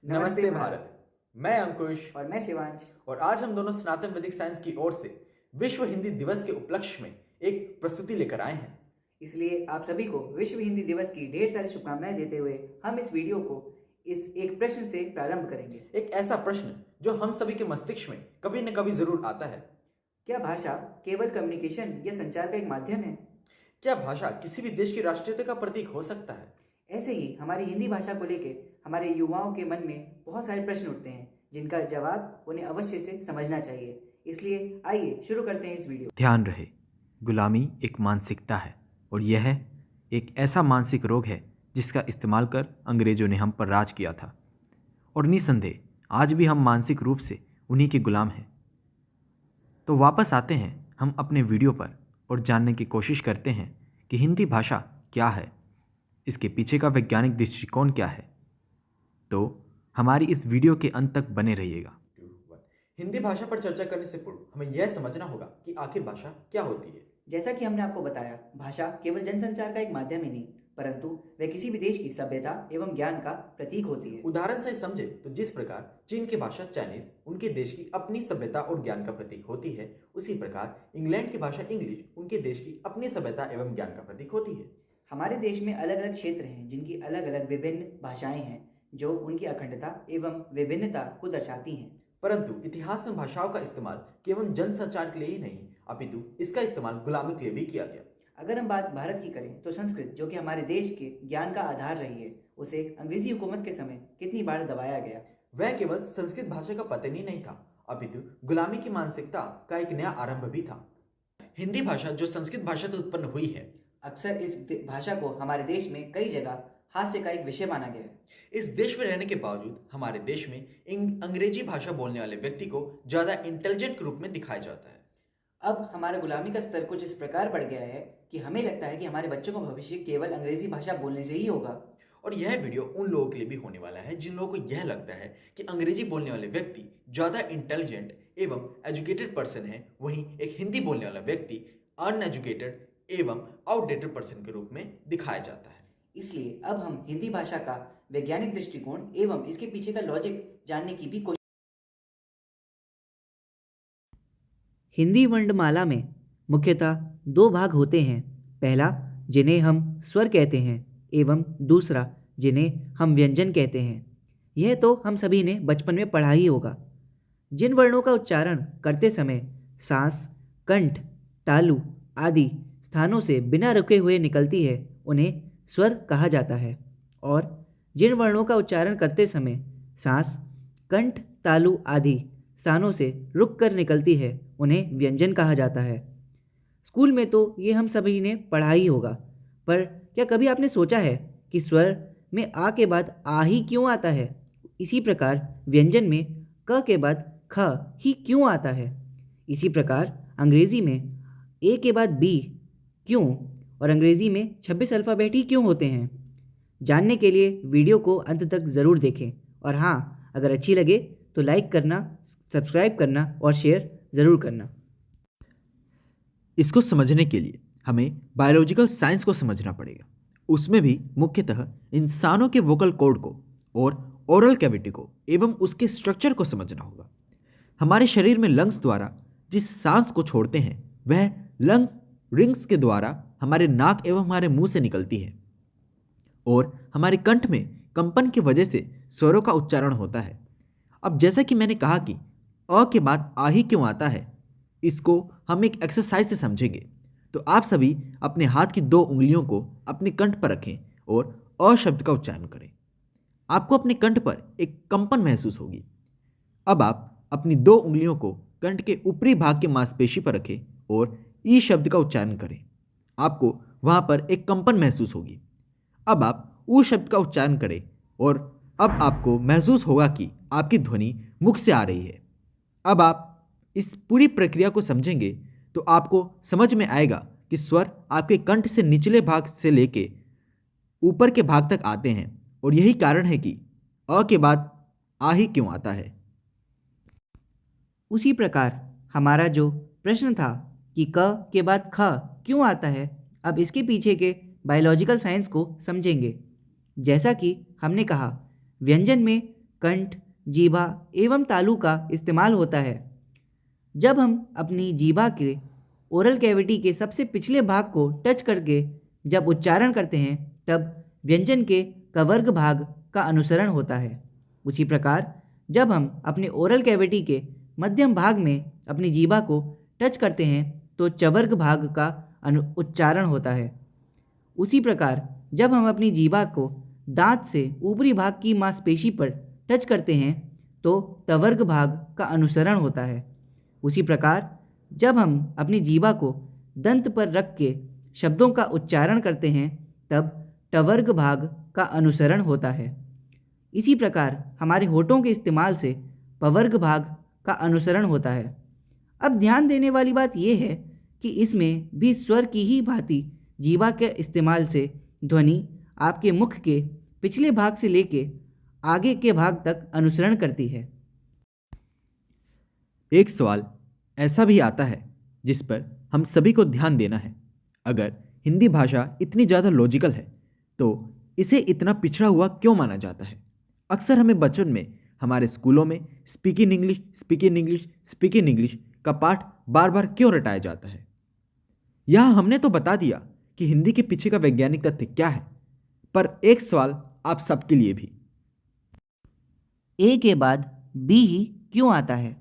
नमस्ते भारत। मैं अंकुश और मैं शिवांश। और आज हम दोनों सनातन वैदिक साइंस की ओर से विश्व हिंदी दिवस के उपलक्ष्य में एक प्रस्तुति लेकर आए हैं। इसलिए आप सभी को विश्व हिंदी दिवस की ढेर सारी शुभकामनाएं देते हुए हम इस वीडियो को इस एक प्रश्न से प्रारंभ करेंगे। एक ऐसा प्रश्न जो हम सभी के मस्तिष्क में कभी न कभी जरूर आता है। क्या भाषा केवल कम्युनिकेशन या संचार का एक माध्यम है? क्या भाषा किसी भी देश की राष्ट्रीयता का प्रतीक हो सकता है? ऐसे ही हमारी हिंदी भाषा को लेकर हमारे युवाओं के मन में बहुत सारे प्रश्न उठते हैं जिनका जवाब उन्हें अवश्य से समझना चाहिए। इसलिए आइए शुरू करते हैं इस वीडियो। ध्यान रहे, गुलामी एक मानसिकता है और यह एक ऐसा मानसिक रोग है जिसका इस्तेमाल कर अंग्रेजों ने हम पर राज किया था और निसंदेह आज भी हम मानसिक रूप से उन्हीं के गुलाम हैं। तो वापस आते हैं हम अपने वीडियो पर और जानने की कोशिश करते हैं कि हिंदी भाषा क्या है, इसके पीछे का वैज्ञानिक दृष्टिकोण क्या है। तो हमारी इस वीडियो के अंत तक बने रहिएगा। हिंदी भाषा पर चर्चा करने से पूर्व हमें यह समझना होगा कि आखिर भाषा क्या होती है। जैसा कि हमने आपको बताया, भाषा केवल जनसंचार का एक माध्यम ही नहीं परंतु वह किसी भी देश की सभ्यता एवं ज्ञान का प्रतीक होती है। उदाहरण से समझे तो जिस प्रकार चीन की भाषा चाइनीज उनके देश की अपनी सभ्यता और ज्ञान का प्रतीक होती है, उसी प्रकार इंग्लैंड की भाषा इंग्लिश उनके देश की अपनी सभ्यता एवं ज्ञान का प्रतीक होती है। हमारे देश में अलग अलग क्षेत्र हैं जिनकी अलग अलग विभिन्न भाषाएं हैं जो उनकी अखंडता एवं विभिन्नता को दर्शाती हैं। परंतु इतिहास में भाषाओं का इस्तेमाल केवल जनसंचार के लिए ही नहीं अपितु इसका इस्तेमाल गुलामी के लिए भी किया गया। अगर हम बात भारत की करें तो संस्कृत, जो कि हमारे देश के ज्ञान का आधार रही है, उसे अंग्रेजी हुकूमत के समय कितनी बार दबाया गया। वह केवल संस्कृत भाषा का पतन ही नहीं था अपितु गुलामी की मानसिकता का एक नया आरंभ भी था। हिंदी भाषा जो संस्कृत भाषा से उत्पन्न हुई है, अक्सर इस भाषा को हमारे देश में कई जगह हास्य का एक विषय माना गया है। इस देश में रहने के बावजूद हमारे देश में अंग्रेजी भाषा बोलने वाले व्यक्ति को ज्यादा इंटेलिजेंट के रूप में दिखाया जाता है। अब हमारा गुलामी का स्तर कुछ इस प्रकार बढ़ गया है कि हमें लगता है कि हमारे बच्चों का भविष्य केवल अंग्रेजी भाषा बोलने से ही होगा। और यह वीडियो उन लोगों के लिए भी होने वाला है जिन लोगों को यह लगता है कि अंग्रेजी बोलने वाले व्यक्ति ज्यादा इंटेलिजेंट एवं एजुकेटेड पर्सन है, वहीं एक हिंदी बोलने वाला व्यक्ति अनएजुकेटेड एवं आउटडेटेड पर्सन के रूप में दिखाया जाता है। इसलिए अब हम हिंदी भाषा का वैज्ञानिक दृष्टिकोण एवं इसके पीछे का लॉजिक जानने की भी कोशिश। हिंदी वर्णमाला में मुख्यतः दो भाग होते हैं। पहला, जिन्हें हम स्वर कहते हैं, एवं दूसरा, जिन्हें हम व्यंजन कहते हैं। यह तो हम सभी ने बचपन में पढ़ा ही होगा। जिन वर्णों का उच्चारण करते समय सांस, कंठ, तालु आदि स्थानों से बिना रुके हुए निकलती है, उन्हें स्वर कहा जाता है। और जिन वर्णों का उच्चारण करते समय सांस, कंठ, तालु आदि स्थानों से रुक कर निकलती है, उन्हें व्यंजन कहा जाता है। स्कूल में तो ये हम सभी ने पढ़ा ही होगा, पर क्या कभी आपने सोचा है कि स्वर में आ के बाद आ ही क्यों आता है? इसी प्रकार व्यंजन में क के बाद ख ही क्यों आता है? इसी प्रकार अंग्रेजी में ए के बाद बी क्यों और अंग्रेजी में 26 अल्फ़ाबेट ही क्यों होते हैं? जानने के लिए वीडियो को अंत तक ज़रूर देखें और हाँ, अगर अच्छी लगे तो लाइक करना, सब्सक्राइब करना और शेयर ज़रूर करना। इसको समझने के लिए हमें बायोलॉजिकल साइंस को समझना पड़ेगा। उसमें भी मुख्यतः इंसानों के वोकल कॉर्ड को और ओरल कैविटी को एवं उसके स्ट्रक्चर को समझना होगा। हमारे शरीर में लंग्स द्वारा जिस सांस को छोड़ते हैं वह लंग्स रिंग्स के द्वारा हमारे नाक एवं हमारे मुंह से निकलती है और हमारे कंठ में कंपन की वजह से स्वरों का उच्चारण होता है। अब जैसा कि मैंने कहा कि अ के बाद आ ही क्यों आता है, इसको हम एक एक्सरसाइज से समझेंगे। तो आप सभी अपने हाथ की 2 उंगलियों को अपने कंठ पर रखें और अ शब्द का उच्चारण करें। आपको अपने कंठ पर एक कंपन महसूस होगी। अब आप अपनी 2 उंगलियों को कंठ के ऊपरी भाग के मांसपेशी पर रखें और ई शब्द का उच्चारण करें। आपको वहां पर एक कंपन महसूस होगी। अब आप ऊ शब्द का उच्चारण करें और अब आपको महसूस होगा कि आपकी ध्वनि मुख से आ रही है। अब आप इस पूरी प्रक्रिया को समझेंगे तो आपको समझ में आएगा कि स्वर आपके कंठ से निचले भाग से लेके ऊपर के भाग तक आते हैं और यही कारण है कि अ के बाद आ ही क्यों आता है। उसी प्रकार हमारा जो प्रश्न था कि क के बाद ख क्यों आता है, अब इसके पीछे के बायोलॉजिकल साइंस को समझेंगे। जैसा कि हमने कहा, व्यंजन में क कंठ, जीभा एवं तालु का इस्तेमाल होता है। जब हम अपनी जीभा के ओरल कैविटी के सबसे पिछले भाग को टच करके जब उच्चारण करते हैं तब व्यंजन के कवर्ग भाग का अनुसरण होता है। उसी प्रकार जब हम अपने ओरल कैविटी के मध्यम भाग में अपनी जीभा को टच करते हैं तो चवर्ग भाग का उच्चारण होता है। उसी प्रकार जब हम अपनी जीभा को दांत से ऊपरी भाग की मांसपेशी पर टच करते हैं तो तवर्ग भाग का अनुसरण होता है। उसी प्रकार जब हम अपनी जीभा को दंत पर रख के शब्दों का उच्चारण करते हैं तब टवर्ग भाग का अनुसरण होता है। इसी प्रकार हमारे होठों के इस्तेमाल से पवर्ग भाग का अनुसरण होता है। अब ध्यान देने वाली बात यह है कि इसमें भी स्वर की ही भांति जीभा के इस्तेमाल से ध्वनि आपके मुख के पिछले भाग से लेके आगे के भाग तक अनुसरण करती है। एक सवाल ऐसा भी आता है जिस पर हम सभी को ध्यान देना है। अगर हिंदी भाषा इतनी ज़्यादा लॉजिकल है तो इसे इतना पिछड़ा हुआ क्यों माना जाता है? अक्सर हमें बचपन में हमारे स्कूलों में speak in English, speak in English, speak in English का पाठ बार बार क्यों रटाया जाता है? यहाँ हमने तो बता दिया कि हिंदी के पीछे का वैज्ञानिक तथ्य क्या है, पर एक सवाल आप सबके लिए भी। ए के बाद बी ही क्यों आता है?